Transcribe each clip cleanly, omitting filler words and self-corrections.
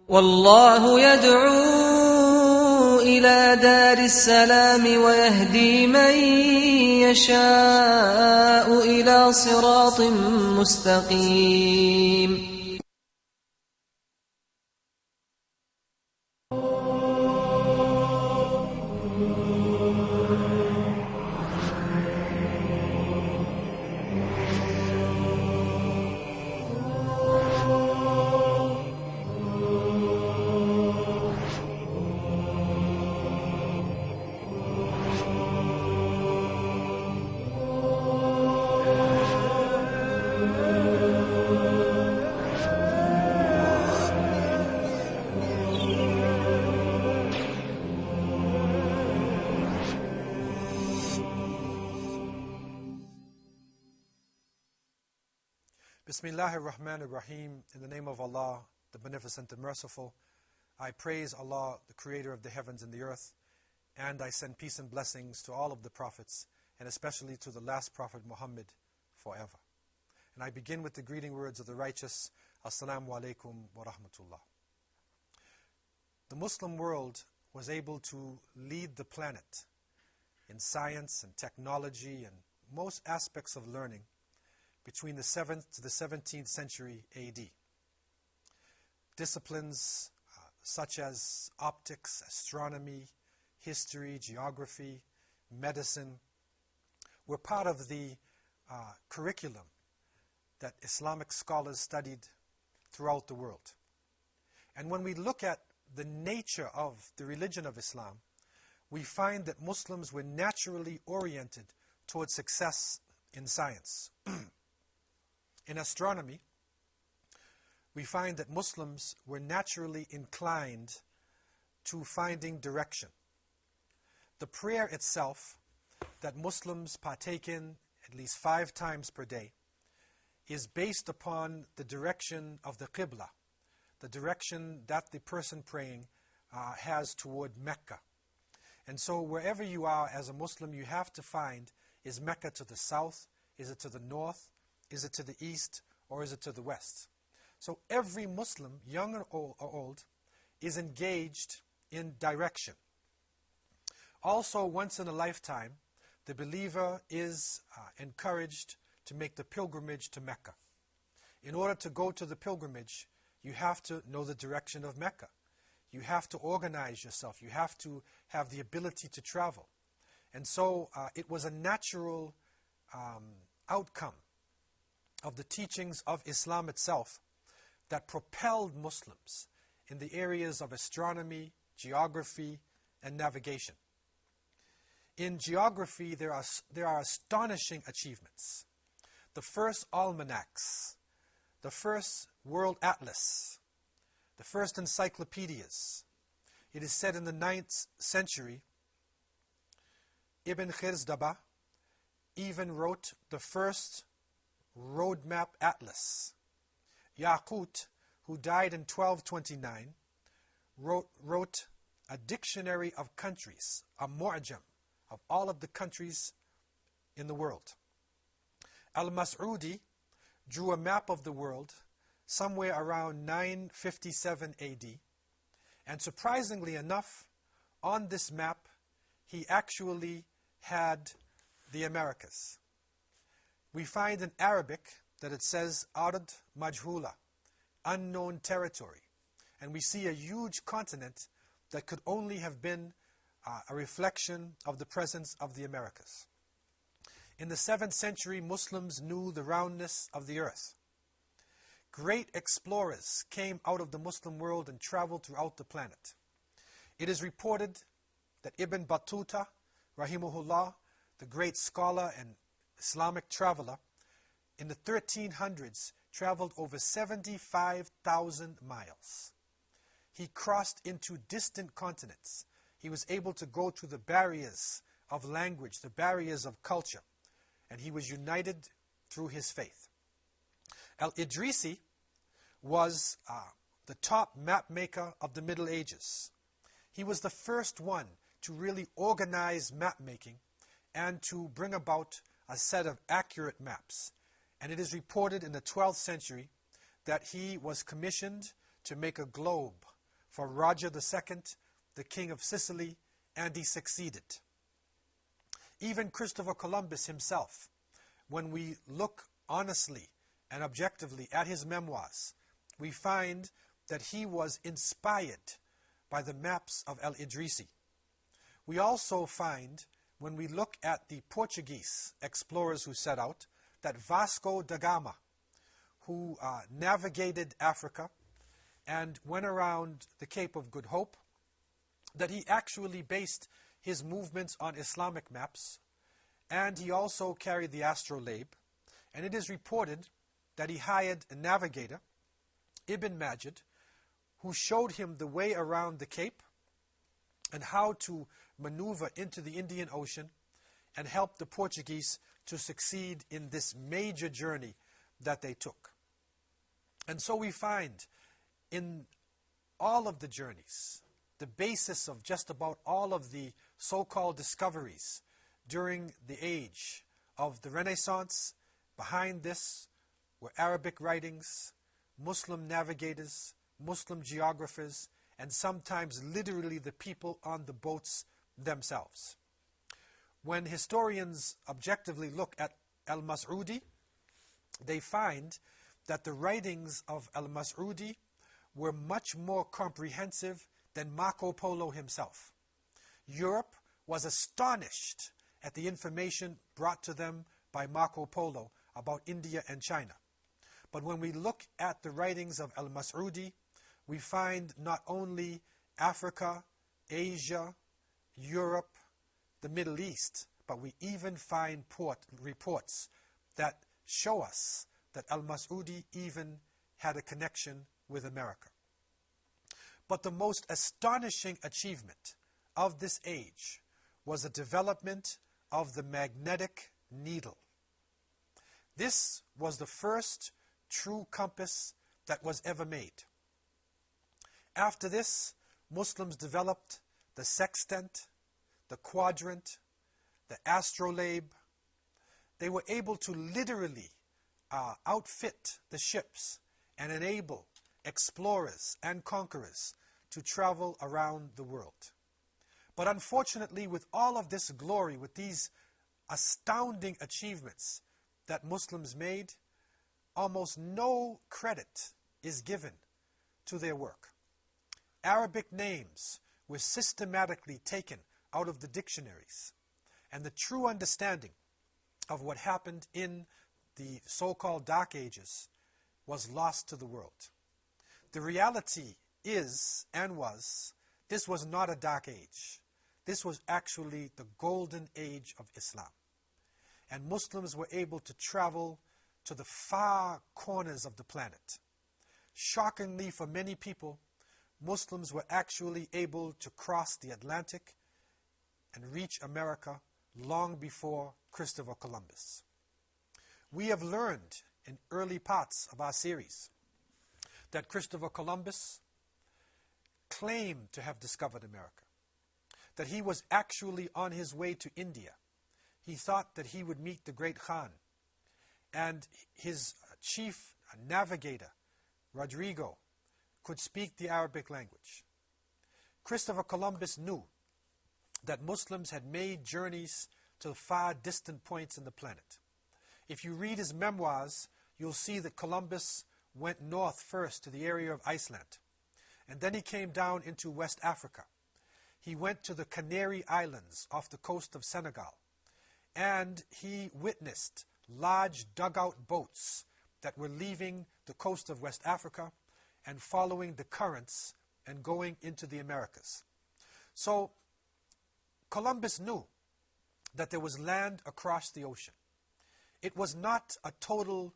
والله يدعو إلى دار السلام ويهدي من يشاء إلى صراط مستقيم. Bismillahir Rahmanir Rahim. In the name of Allah, the Beneficent and Merciful, I praise Allah, the Creator of the heavens and the earth, and I send peace and blessings to all of the prophets, and especially to the last Prophet Muhammad forever. And I begin with the greeting words of the righteous, Assalamu alaikum wa rahmatullah. The Muslim world was able to lead the planet in science and technology and most aspects of learning between the 7th to the 17th century AD. Disciplines such as optics, astronomy, history, geography, medicine were part of the curriculum that Islamic scholars studied throughout the world. And when we look at the nature of the religion of Islam, we find that Muslims were naturally oriented towards success in science. In astronomy, we find that Muslims were naturally inclined to finding direction. The prayer itself that Muslims partake in at least 5 times per day is based upon the direction of the Qibla, the direction that the person praying has toward Mecca. And so wherever you are as a Muslim, you have to find, is Mecca to the south? Is it to the north? Is it to the east, or is it to the west? So every Muslim, young or old, is engaged in direction. Also, once in a lifetime, the believer is encouraged to make the pilgrimage to Mecca. In order to go to the pilgrimage, you have to know the direction of Mecca. You have to organize yourself. You have to have the ability to travel. And so it was a natural outcome of the teachings of Islam itself that propelled Muslims in the areas of astronomy, geography, and navigation. In geography, there are astonishing achievements. The first almanacs, the first world atlas, the first encyclopedias. It is said in the 9th century, Ibn Khizdaba even wrote the first roadmap atlas. Yaqut, who died in 1229, wrote a dictionary of countries, a mu'jam of all of the countries in the world. Al-Mas'udi drew a map of the world somewhere around 957 AD, and surprisingly enough, on this map, he actually had the Americas. We find in Arabic that it says Ard Majhula, unknown territory. And we see a huge continent that could only have been a reflection of the presence of the Americas. In the 7th century, Muslims knew the roundness of the earth. Great explorers came out of the Muslim world and traveled throughout the planet. It is reported that Ibn Battuta, rahimahullah, the great scholar and Islamic traveler, in the 1300s traveled over 75,000 miles. He crossed into distant continents. He was able to go to the barriers of language, the barriers of culture, and he was united through his faith. Al-Idrisi was the top map maker of the Middle Ages. He was the first one to really organize map making and to bring about a set of accurate maps. And it is reported in the 12th century that he was commissioned to make a globe for Roger II, the king of Sicily, and he succeeded. Even Christopher Columbus himself, when we look honestly and objectively at his memoirs, we find that he was inspired by the maps of El-Idrisi. We also find, when we look at the Portuguese explorers who set out, that Vasco da Gama, who navigated Africa and went around the Cape of Good Hope, that he actually based his movements on Islamic maps, and he also carried the astrolabe, and it is reported that he hired a navigator, Ibn Majid, who showed him the way around the Cape and how to maneuver into the Indian Ocean and help the Portuguese to succeed in this major journey that they took. And so we find in all of the journeys, the basis of just about all of the so-called discoveries during the age of the Renaissance. Behind this were Arabic writings, Muslim navigators, Muslim geographers, and sometimes literally the people on the boats themselves. When historians objectively look at al-Mas'udi, they find that the writings of al-Mas'udi were much more comprehensive than Marco Polo himself. Europe was astonished at the information brought to them by Marco Polo about India and China. But when we look at the writings of al-Mas'udi, we find not only Africa, Asia, Europe, the Middle East, but we even find reports that show us that al-Mas'udi even had a connection with America. But the most astonishing achievement of this age was the development of the magnetic needle. This was the first true compass that was ever made. After this, Muslims developed the sextant, the quadrant, the astrolabe. They were able to literally outfit the ships and enable explorers and conquerors to travel around the world. But unfortunately, with all of this glory, with these astounding achievements that Muslims made, almost no credit is given to their work. Arabic names were systematically taken out of the dictionaries, and the true understanding of what happened in the so-called Dark Ages was lost to the world. The reality is, and was, this was not a dark age. This was actually the golden age of Islam. And Muslims were able to travel to the far corners of the planet. Shockingly for many people, Muslims were actually able to cross the Atlantic and reach America long before Christopher Columbus. We have learned in early parts of our series that Christopher Columbus claimed to have discovered America, that he was actually on his way to India. He thought that he would meet the great Khan, and his chief navigator, Rodrigo, could speak the Arabic language. Christopher Columbus knew that Muslims had made journeys to far distant points in the planet. If you read his memoirs, you'll see that Columbus went north first to the area of Iceland, and then he came down into West Africa. He went to the Canary Islands off the coast of Senegal, and he witnessed large dugout boats that were leaving the coast of West Africa and following the currents and going into the Americas. So Columbus knew that there was land across the ocean. It was not a total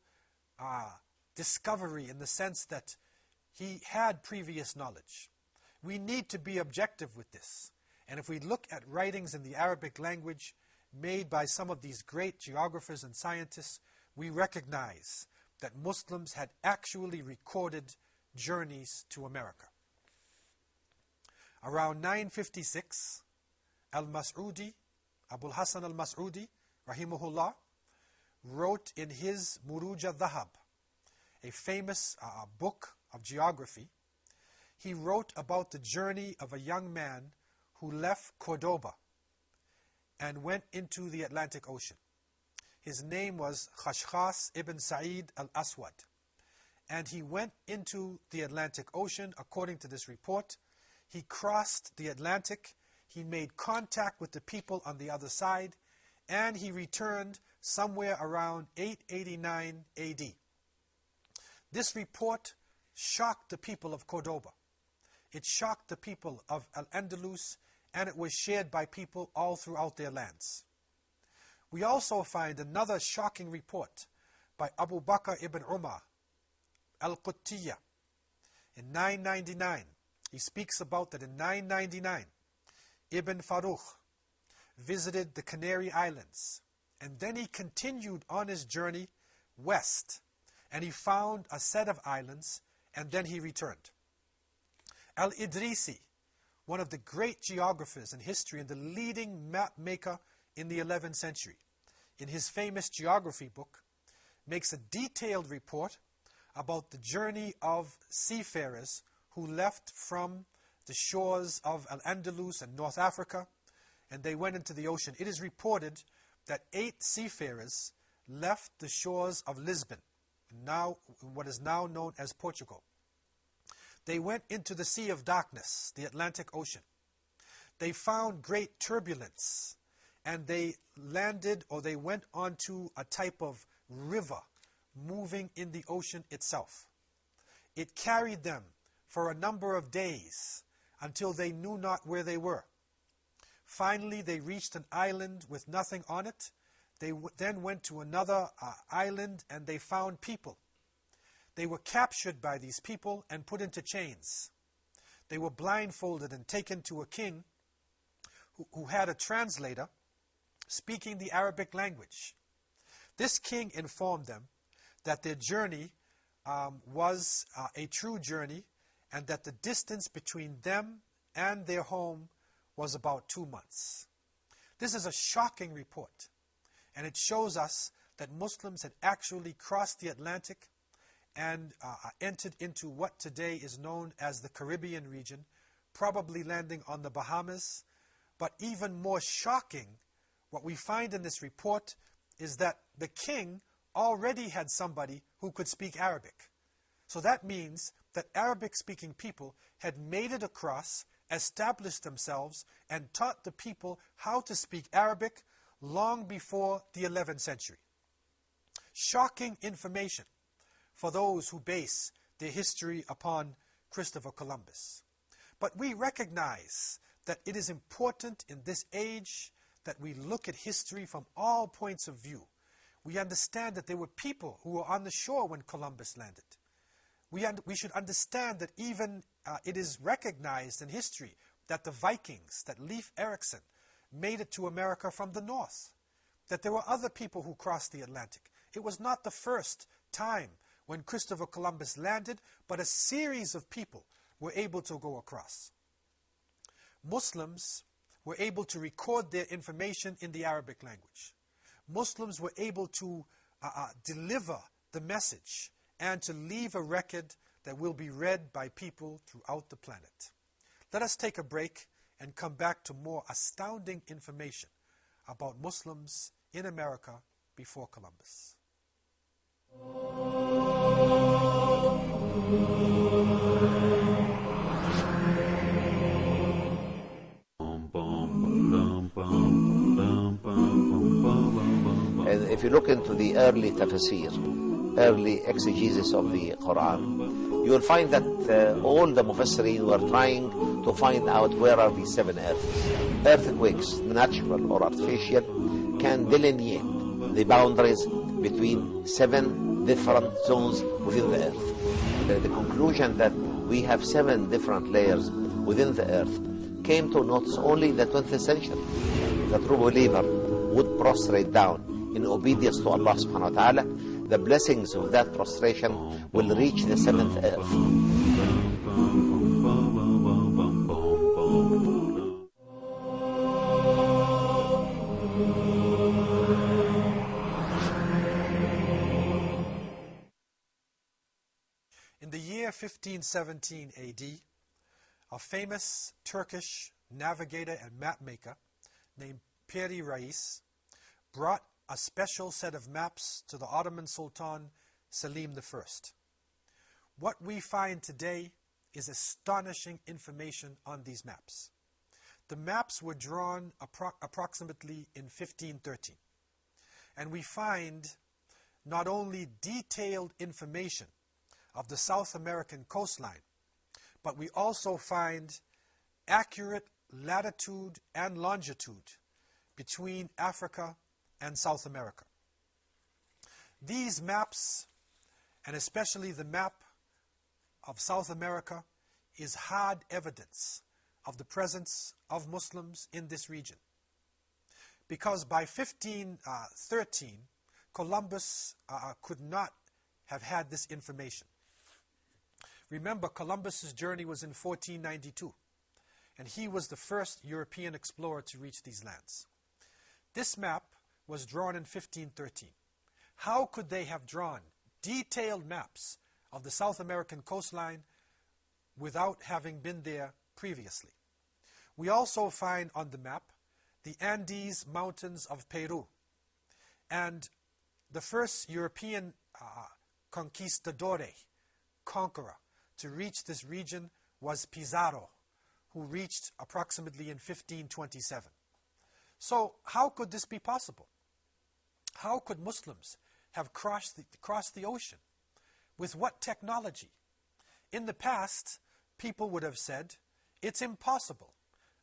discovery in the sense that he had previous knowledge. We need to be objective with this. And if we look at writings in the Arabic language made by some of these great geographers and scientists, we recognize that Muslims had actually recorded journeys to America. Around 956, al-Mas'udi, Abul Hasan al-Mas'udi, rahimahullah, wrote in his Muruj al-Dhahab, a famous book of geography. he wrote about the journey of a young man who left Cordoba and went into the Atlantic Ocean. His name was Khashkhas ibn Sa'id al-Aswad. And he went into the Atlantic Ocean, according to this report. He crossed the Atlantic, he made contact with the people on the other side, and he returned somewhere around 889 AD. This report shocked the people of Cordoba. It shocked the people of Al-Andalus, and it was shared by people all throughout their lands. We also find another shocking report by Abu Bakr ibn Umar al-Quttiyya in 999. He speaks about that in 999, Ibn Farukh visited the Canary Islands, and then he continued on his journey west, and he found a set of islands, and then he returned. Al-Idrisi, one of the great geographers in history and the leading map maker in the 11th century, in his famous geography book, makes a detailed report about the journey of seafarers who left from the shores of Al-Andalus and North Africa, and they went into the ocean. It is reported that 8 seafarers left the shores of Lisbon, now what is now known as Portugal. They went into the Sea of Darkness, the Atlantic Ocean. They found great turbulence, and they landed, or they went onto a type of river moving in the ocean itself. It carried them for a number of days until they knew not where they were. Finally, they reached an island with nothing on it. They then went to another island, and they found people. They were captured by these people and put into chains. They were blindfolded and taken to a king who had a translator speaking the Arabic language. This king informed them that their journey was a true journey, and that the distance between them and their home was about 2 months. This is a shocking report, and it shows us that Muslims had actually crossed the Atlantic and entered into what today is known as the Caribbean region, probably landing on the Bahamas. But even more shocking, what we find in this report is that the king already had somebody who could speak Arabic. So that means that Arabic-speaking people had made it across, established themselves, and taught the people how to speak Arabic long before the 11th century. Shocking information for those who base their history upon Christopher Columbus. But we recognize that it is important in this age that we look at history from all points of view. We understand that there were people who were on the shore when Columbus landed. We should understand that even it is recognized in history that the Vikings, that Leif Erikson, made it to America from the north. That there were other people who crossed the Atlantic. It was not the first time when Christopher Columbus landed, but a series of people were able to go across. Muslims were able to record their information in the Arabic language. Muslims were able to deliver the message and to leave a record that will be read by people throughout the planet. Let us take a break and come back to more astounding information about Muslims in America before Columbus. And if you look into the early tafsir, early exegesis of the Quran, you will find that all the Mufassirin were trying to find out where are the 7 earths. Earthquakes, natural or artificial, can delineate the boundaries between 7 different zones within the earth. The conclusion that we have 7 different layers within the earth came to notice only in the 20th century. The true believer would prostrate down in obedience to Allah subhanahu wa ta'ala. The blessings of that prostration will reach the 7th earth. In the year 1517 AD, A famous Turkish navigator and map maker named Piri Reis brought a special set of maps to the Ottoman Sultan Selim I. What we find today is astonishing information on these maps. The maps were drawn approximately in 1513. And we find not only detailed information of the South American coastline, but we also find accurate latitude and longitude between Africa and South America. These maps, and especially the map of South America, is hard evidence of the presence of Muslims in this region. Because by 1513, Columbus could not have had this information. Remember, Columbus's journey was in 1492, and he was the first European explorer to reach these lands. This map was drawn in 1513. How could they have drawn detailed maps of the South American coastline without having been there previously? We also find on the map the Andes Mountains of Peru. And the first European conquistador, conqueror, to reach this region was Pizarro, who reached approximately in 1527. So how could this be possible? How could Muslims have crossed the ocean? With what technology? In the past, people would have said, it's impossible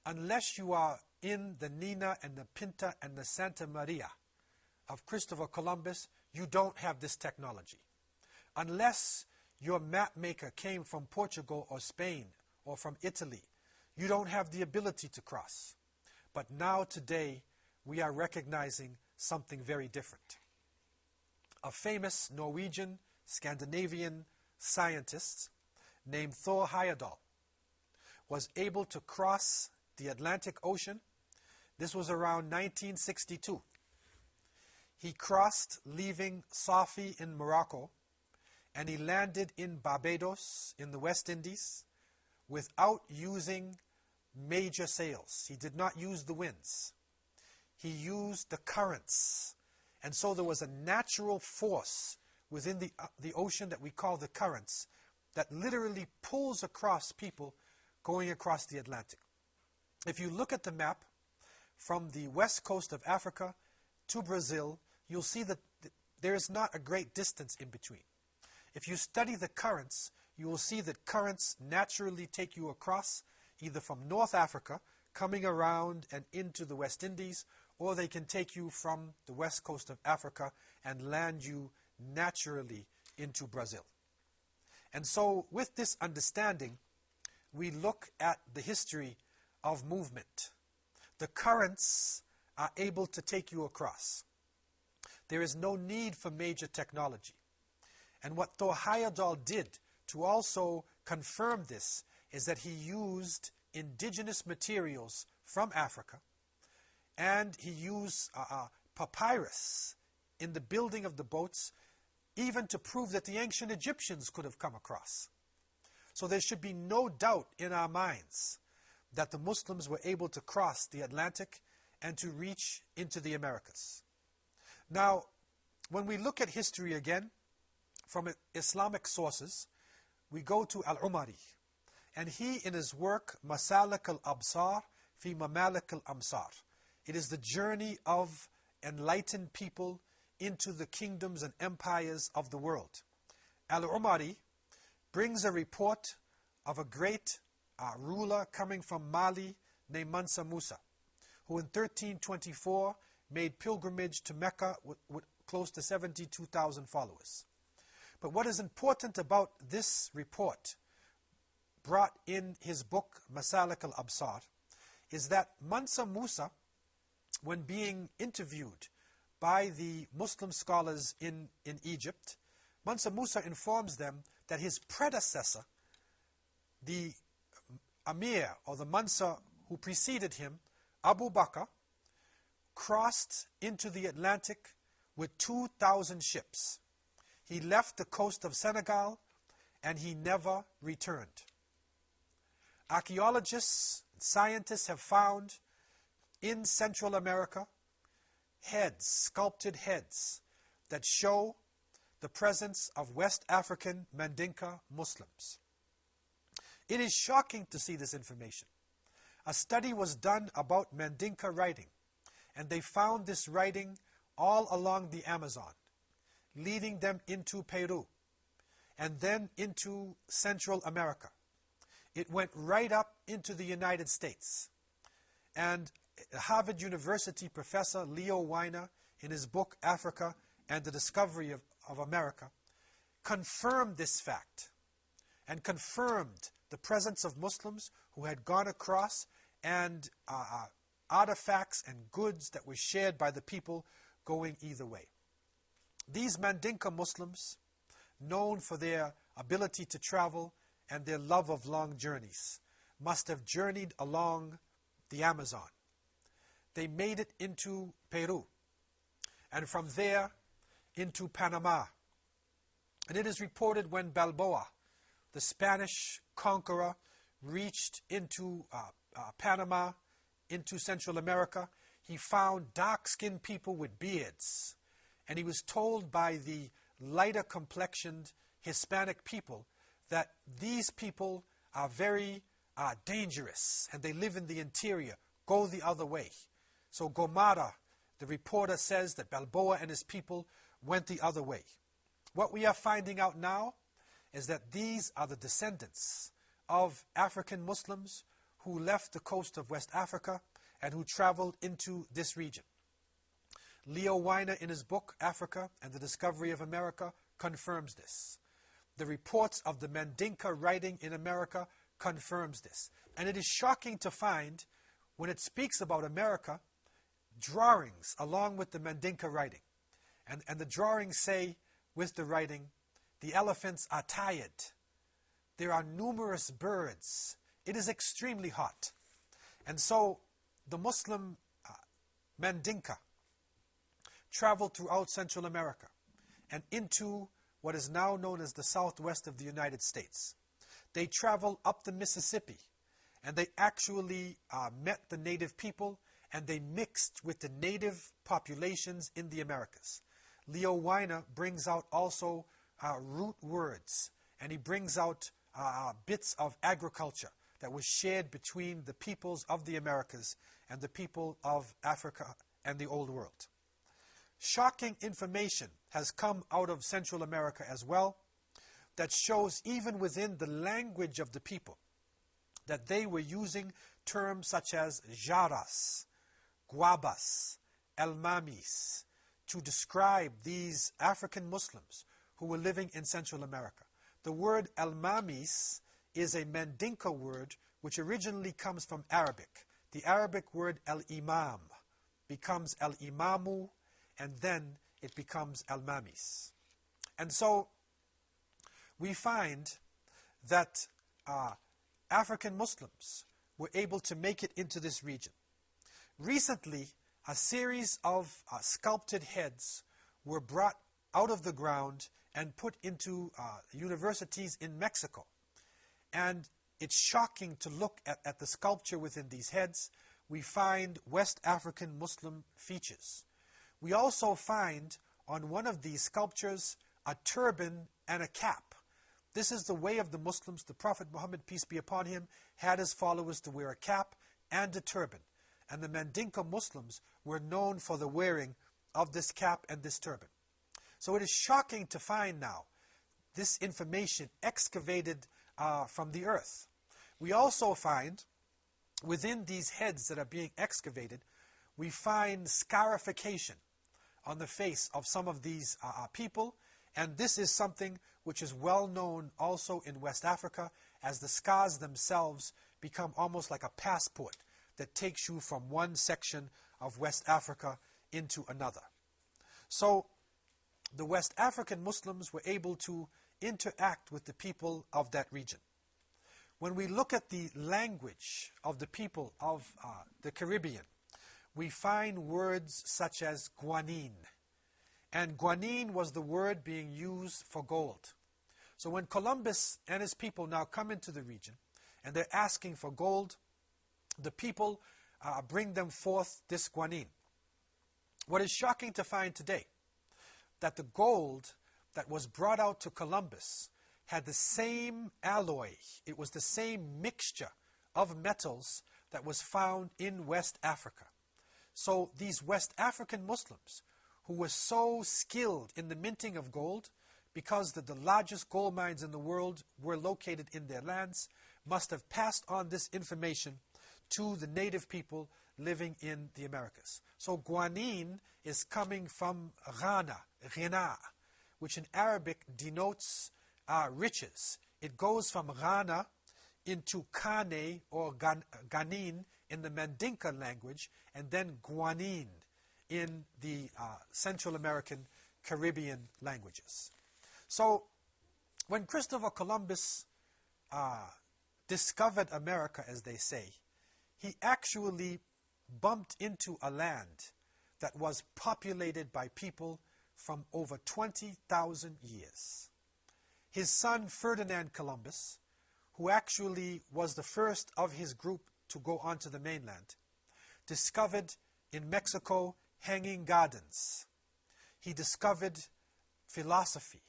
unless you are in the Nina and the Pinta and the Santa Maria of Christopher Columbus. You don't have this technology. Unless your map maker came from Portugal or Spain or from Italy, you don't have the ability to cross. But now today, we are recognizing something very different. A famous Norwegian, Scandinavian scientist named Thor Heyerdahl was able to cross the Atlantic Ocean. This was around 1962. He crossed, leaving Safi in Morocco, and he landed in Barbados in the West Indies without using major sails. He did not use the winds. He used the currents. And so there was a natural force within the ocean that we call the currents that literally pulls across people going across the Atlantic. If you look at the map from the west coast of Africa to Brazil, you'll see that there is not a great distance in between. If you study the currents, you will see that currents naturally take you across either from North Africa, coming around and into the West Indies, or they can take you from the west coast of Africa and land you naturally into Brazil. And so with this understanding, we look at the history of movement. The currents are able to take you across. There is no need for major technology. And what Thor Heyerdahl did to also confirm this is that he used indigenous materials from Africa, and he used papyrus in the building of the boats, even to prove that the ancient Egyptians could have come across. So there should be no doubt in our minds that the Muslims were able to cross the Atlantic and to reach into the Americas. Now, when we look at history again, from Islamic sources, we go to Al-Umari. And he, in his work, Masalik al-Absar fi Mamalik al-Amsar, it is the journey of enlightened people into the kingdoms and empires of the world. Al-Umari brings a report of a great ruler coming from Mali named Mansa Musa, who in 1324 made pilgrimage to Mecca with close to 72,000 followers. But what is important about this report, brought in his book Masalik al-Absar, is that Mansa Musa, when being interviewed by the Muslim scholars in Egypt, Mansa Musa informs them that his predecessor, the Amir or the Mansa who preceded him, Abu Bakr, crossed into the Atlantic with 2,000 ships. He left the coast of Senegal and he never returned. Archaeologists, scientists have found in Central America heads, sculpted heads, that show the presence of West African Mandinka Muslims. It is shocking to see this information. A study was done about Mandinka writing, and they found this writing all along the Amazon, leading them into Peru, and then into Central America. It went right up into the United States. And Harvard University professor Leo Weiner, in his book Africa and the Discovery of America, confirmed this fact and confirmed the presence of Muslims who had gone across, and artifacts and goods that were shared by the people going either way. These Mandinka Muslims, known for their ability to travel and their love of long journeys, must have journeyed along the Amazon. They made it into Peru, and from there into Panama. And it is reported when Balboa, the Spanish conqueror, reached into Panama, into Central America, he found dark-skinned people with beards. And he was told by the lighter complexioned Hispanic people that these people are very dangerous and they live in the interior. Go the other way. So Gomara, the reporter, says that Balboa and his people went the other way. What we are finding out now is that these are the descendants of African Muslims who left the coast of West Africa and who traveled into this region. Leo Weiner, in his book Africa and the Discovery of America, confirms this. The reports of the Mandinka writing in America confirms this. And it is shocking to find, when it speaks about America, drawings along with the Mandinka writing. And the drawings say, with the writing, the elephants are tired. There are numerous birds. It is extremely hot. And so the Muslim Mandinka traveled throughout Central America and into what is now known as the southwest of the United States. They traveled up the Mississippi, and they actually met the native people, and they mixed with the native populations in the Americas. Leo Weiner brings out also root words, and he brings out bits of agriculture that was shared between the peoples of the Americas and the people of Africa and the Old World. Shocking information has come out of Central America as well that shows, even within the language of the people, that they were using terms such as jaras, guabas, elmamis to describe these African Muslims who were living in Central America. The word elmamis is a Mandinka word which originally comes from Arabic. The Arabic word el-imam becomes el-imamu, and then it becomes elmamis. And so we find that African Muslims were able to make it into this region. Recently, a series of sculpted heads were brought out of the ground and put into universities in Mexico. And it's shocking to look at the sculpture within these heads. We find West African Muslim features. We also find on one of these sculptures a turban and a cap. This is the way of the Muslims. The Prophet Muhammad, peace be upon him, had his followers to wear a cap and a turban. And the Mandinka Muslims were known for the wearing of this cap and this turban. So it is shocking to find now this information excavated from the earth. We also find within these heads that are being excavated, we find scarification on the face of some of these people. And this is something which is well known also in West Africa, as the scars themselves become almost like a passport that takes you from one section of West Africa into another. So the West African Muslims were able to interact with the people of that region. When we look at the language of the people of the Caribbean, we find words such as guanin. And guanin was the word being used for gold. So when Columbus and his people now come into the region, and they're asking for gold. The people bring them forth this guanine. What is shocking to find today, that the gold that was brought out to Columbus had the same alloy, it was the same mixture of metals that was found in West Africa. So these West African Muslims, who were so skilled in the minting of gold, because the largest gold mines in the world were located in their lands, must have passed on this information to the native people living in the Americas. So guanine is coming from ghina, which in Arabic denotes riches. It goes from ghana into kane or ganin in the Mandinka language, and then guanine in the Central American Caribbean languages. So when Christopher Columbus discovered America, as they say, he actually bumped into a land that was populated by people from over 20,000 years. His son Ferdinand Columbus, who actually was the first of his group to go onto the mainland, discovered in Mexico hanging gardens. He discovered philosophy.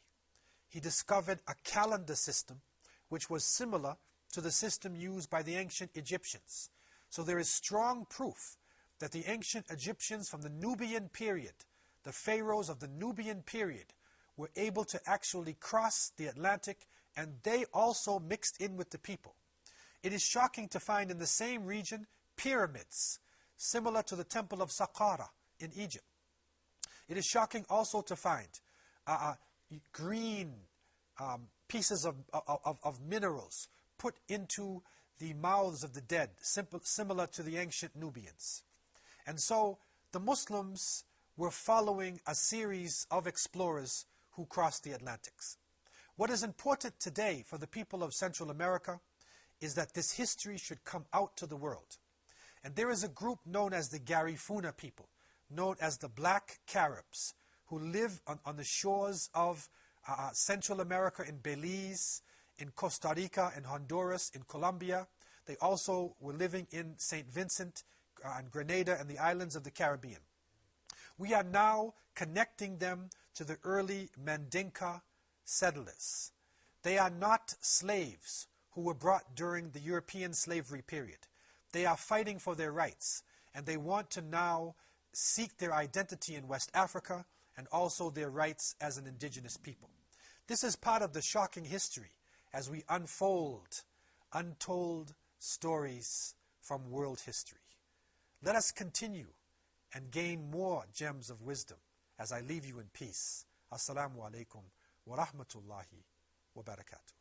He discovered a calendar system which was similar to the system used by the ancient Egyptians. So there is strong proof that the ancient Egyptians from the Nubian period, the pharaohs of the Nubian period, were able to actually cross the Atlantic, and they also mixed in with the people. It is shocking to find in the same region pyramids, similar to the temple of Saqqara in Egypt. It is shocking also to find green pieces of minerals put into the mouths of the dead, similar to the ancient Nubians. And so the Muslims were following a series of explorers who crossed the Atlantics. What is important today for the people of Central America is that this history should come out to the world. And there is a group known as the Garifuna people, known as the Black Caribs, who live on the shores of Central America, in Belize, in Costa Rica, in Honduras, in Colombia. They also were living in St. Vincent and Grenada and the islands of the Caribbean. We are now connecting them to the early Mandinka settlers. They are not slaves who were brought during the European slavery period. They are fighting for their rights, and they want to now seek their identity in West Africa and also their rights as an indigenous people. This is part of the shocking history as we unfold untold stories from world history. Let us continue and gain more gems of wisdom as I leave you in peace. Assalamu alaikum wa rahmatullahi wa barakatuh.